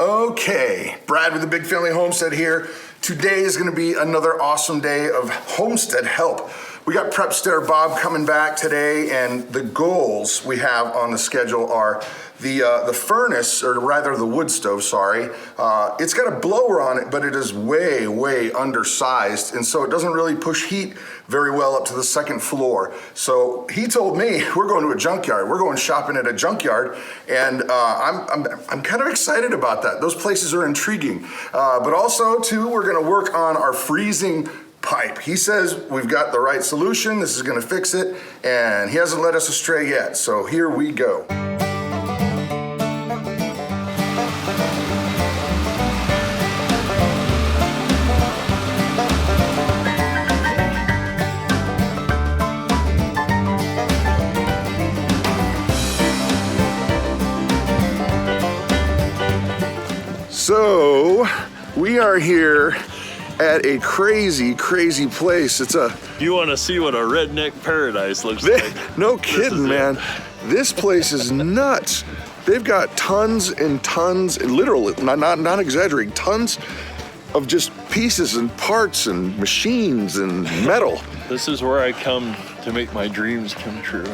Okay, Brad with the Big Family Homestead here. Today is going to be another awesome day of homestead help. We got Prepster Bob coming back today, and the goals we have on the schedule are the furnace, or rather the wood stove, sorry. It's got a blower on it, but it is way undersized, and so it doesn't really push heat very well up to the second floor. So he told me we're going to a junkyard. We're going shopping at a junkyard, and I'm kind of excited about that. Those places are intriguing. But also, too, we're going to work on our freezing pipe. He says we've got the right solution. This is going to fix it, and he hasn't led us astray yet. So here we go. So we are here at a crazy place. It's a... You want to see what a redneck paradise looks like? No kidding, man. This place is nuts. They've got tons and tons, and literally, not exaggerating, tons of just pieces and parts and machines and metal. This is where I come to make my dreams come true.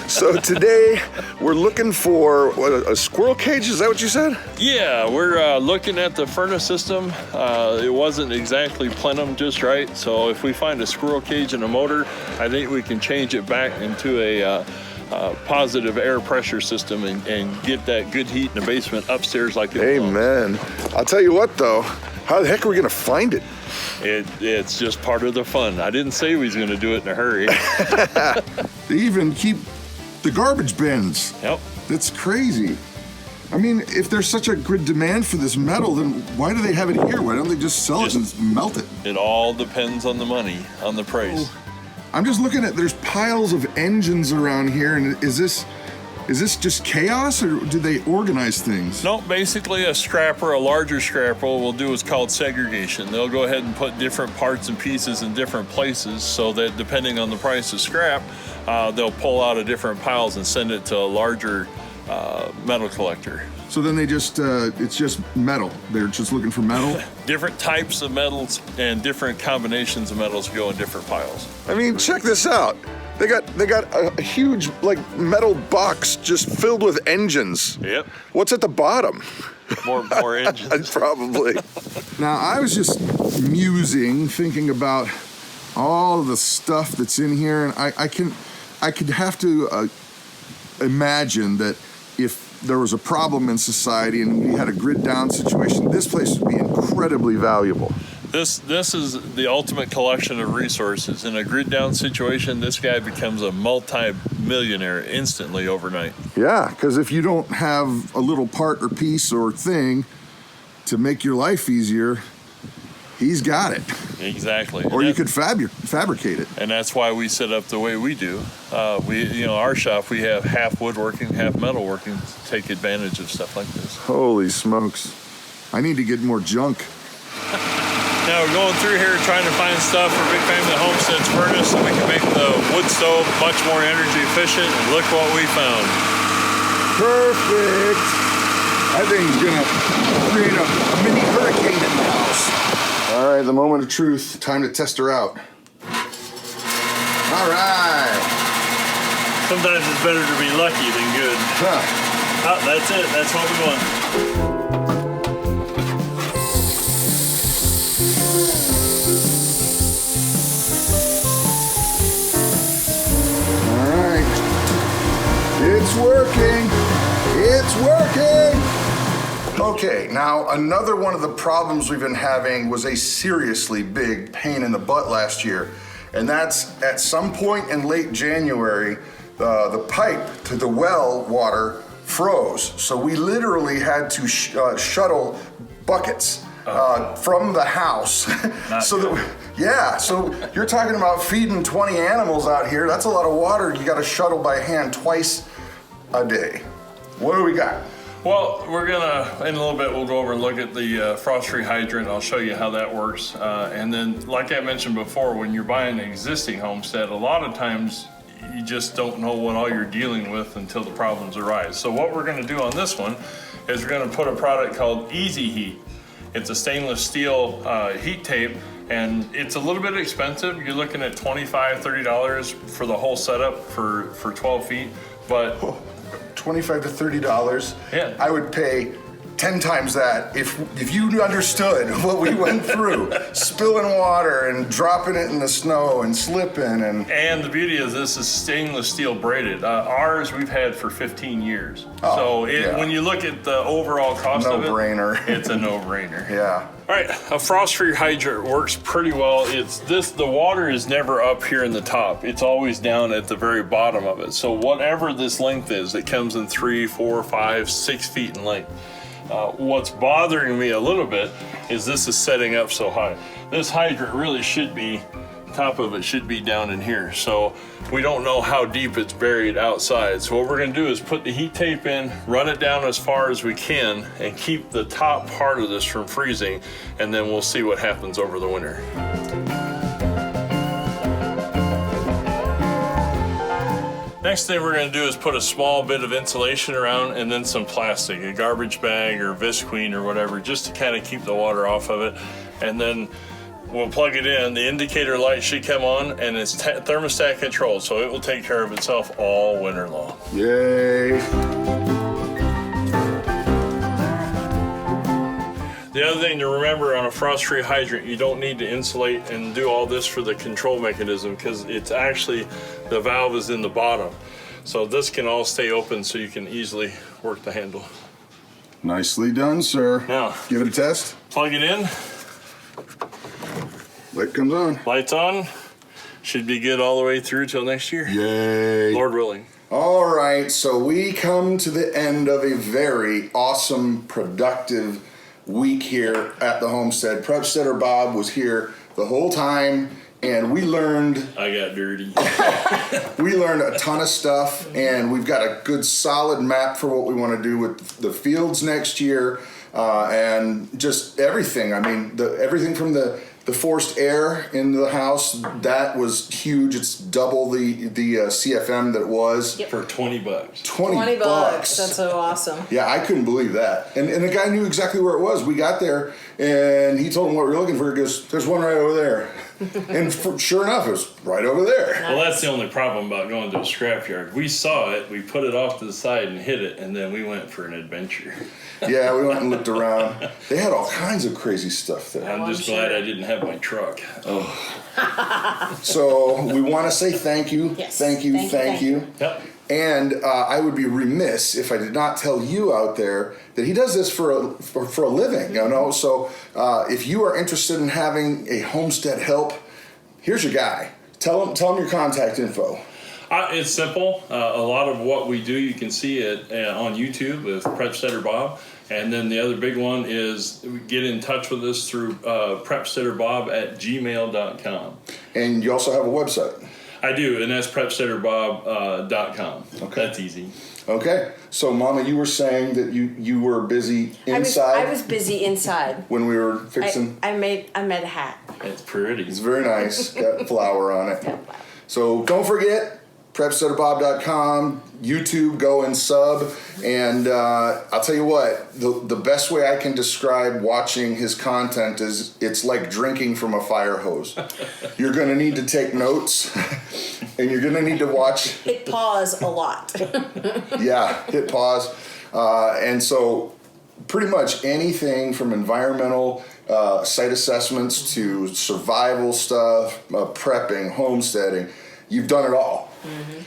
So today we're looking for a squirrel cage, is that what you said? Yeah, we're looking at the furnace system. It wasn't exactly plenum just right, so if we find a squirrel cage and a motor, I think we can change it back into a positive air pressure system and get that good heat in the basement upstairs like it Amen. belongs. I'll tell you what though, how the heck are we gonna find it? It's just part of the fun. I didn't say we was gonna do it in a hurry. They even keep the garbage bins. Yep. That's crazy. I mean, if there's such a good demand for this metal, then why do they have it here? Why don't they just sell it and melt it? It all depends on the money, on the price. I'm just looking at, there's piles of engines around here, and is this just chaos, or do they organize things? No, basically a scrapper, a larger scrapper, will do what's called segregation. They'll go ahead and put different parts and pieces in different places so that depending on the price of scrap, they'll pull out of different piles and send it to a larger metal collector. So then they just, it's just metal. They're just looking for metal? Different types of metals and different combinations of metals go in different piles. I mean, check this out. They got a huge, like, metal box just filled with engines. Yep. What's at the bottom? More engines. Probably. Now, I was just musing, thinking about all of the stuff that's in here, and I could have to imagine that if there was a problem in society and we had a grid down situation, this place would be incredibly valuable. This is the ultimate collection of resources. In a grid down situation, this guy becomes a multi-millionaire instantly overnight. Yeah, because if you don't have a little part or piece or thing to make your life easier, he's got it. Exactly. Or you could fabricate it. And that's why we set up the way we do. Our shop, we have half woodworking, half metalworking to take advantage of stuff like this. Holy smokes. I need to get more junk. Now we're going through here trying to find stuff for Big Family Homestead's furnace so we can make the wood stove much more energy efficient, and look what we found. Perfect. That thing's gonna create a mini hurricane in the house. All right, the moment of truth. Time to test her out. All right. Sometimes it's better to be lucky than good. Huh. Oh, that's it. That's what we want. It's working! It's working! Okay, now another one of the problems we've been having was a seriously big pain in the butt last year. And that's at some point in late January, the pipe to the well water froze. So we literally had to shuttle buckets from the house. So you're talking about feeding 20 animals out here. That's a lot of water you gotta shuttle by hand twice a day. What do we got? Well, we're gonna, in a little bit, we'll go over and look at the frost-free hydrant. I'll show you how that works. And then, like I mentioned before, when you're buying an existing homestead, a lot of times you just don't know what all you're dealing with until the problems arise. So what we're going to do on this one is we're going to put a product called Easy Heat. It's a stainless steel heat tape, and it's a little bit expensive. You're looking at $25, $30 for the whole setup for 12 feet, but $25 to $30. Yeah. I would pay 10 times that if you understood what we went through, spilling water and dropping it in the snow and slipping And the beauty of this is stainless steel braided. Ours we've had for 15 years. Oh, When you look at the overall cost of it, no-brainer. It's a no-brainer. Yeah. All right, a frost-free hydrant works pretty well. The water is never up here in the top. It's always down at the very bottom of it. So whatever this length is, it comes in 3, 4, 5, 6 feet in length. What's bothering me a little bit is this is setting up so high. This hydrant really should be, top of it should be down in here. So we don't know how deep it's buried outside. So what we're gonna do is put the heat tape in, run it down as far as we can, and keep the top part of this from freezing, and then we'll see what happens over the winter. Next thing we're going to do is put a small bit of insulation around, and then some plastic, a garbage bag or Visqueen or whatever, just to kind of keep the water off of it. And then we'll plug it in. The indicator light should come on, and it's thermostat controlled, so it will take care of itself all winter long. Yay. The other thing to remember on a frost-free hydrant, you don't need to insulate and do all this for the control mechanism, because it's actually, the valve is in the bottom. So this can all stay open so you can easily work the handle. Nicely done, sir. Now, give it a test. Plug it in. Light comes on. Lights on. Should be good all the way through till next year. Yay. Lord willing. All right, so we come to the end of a very awesome, productive week here at the homestead. Prepsteader Bob was here the whole time, and we learned. I got dirty. We learned a ton of stuff, and we've got a good solid map for what we want to do with the fields next year, and just everything. I mean, everything from the forced air in the house, that was huge. It's double the CFM that it was. Yep. For $20. $20. That's so awesome. Yeah, I couldn't believe that. And the guy knew exactly where it was. We got there, and he told him what we were looking for. He goes, there's one right over there. And sure enough, it was right over there. Well, that's the only problem about going to a scrapyard. We saw it, we put it off to the side and hit it, and then we went for an adventure. Yeah, we went and looked around. They had all kinds of crazy stuff there. I'm just glad I didn't have my truck. Oh. So we want to say thank you. Yes. Thank you. Yep. And I would be remiss if I did not tell you out there that he does this for a living, you know. So if you are interested in having a homestead help, here's your guy. Tell him your contact info. It's simple. A lot of what we do, you can see it on YouTube with Prepsteader Bob. And then the other big one is get in touch with us through prepsteaderbob@gmail.com. And you also have a website. I do, and that's prepsteaderbob.com. Okay. That's easy. Okay. So, Mama, you were saying that you were busy inside. I was busy inside. When we were fixing. I made a hat. It's pretty. It's very nice. Got flour on it. Yeah, wow. So don't forget, prepsteaderbob.com, YouTube, go and sub. And I'll tell you what, the best way I can describe watching his content is it's like drinking from a fire hose. You're going to need to take notes, and you're going to need to watch. Hit pause a lot. Yeah, hit pause. And so pretty much anything from environmental site assessments to survival stuff, prepping, homesteading, you've done it all. Mm-hmm.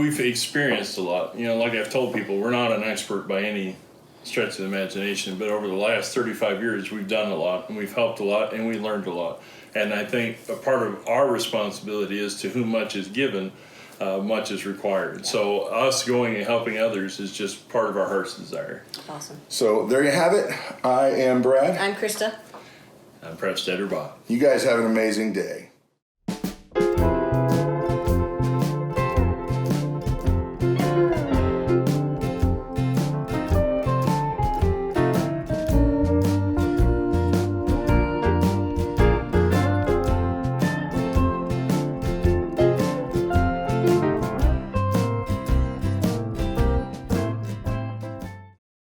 We've experienced a lot. Like I've told people, we're not an expert by any stretch of the imagination, but over the last 35 years, we've done a lot, and we've helped a lot, and we learned a lot. And I think a part of our responsibility is to whom much is given, much is required. So us going and helping others is just part of our heart's desire. Awesome. So there you have it. I am Brad. I'm Christa. I'm Prepsteader Bob. You guys have an amazing day.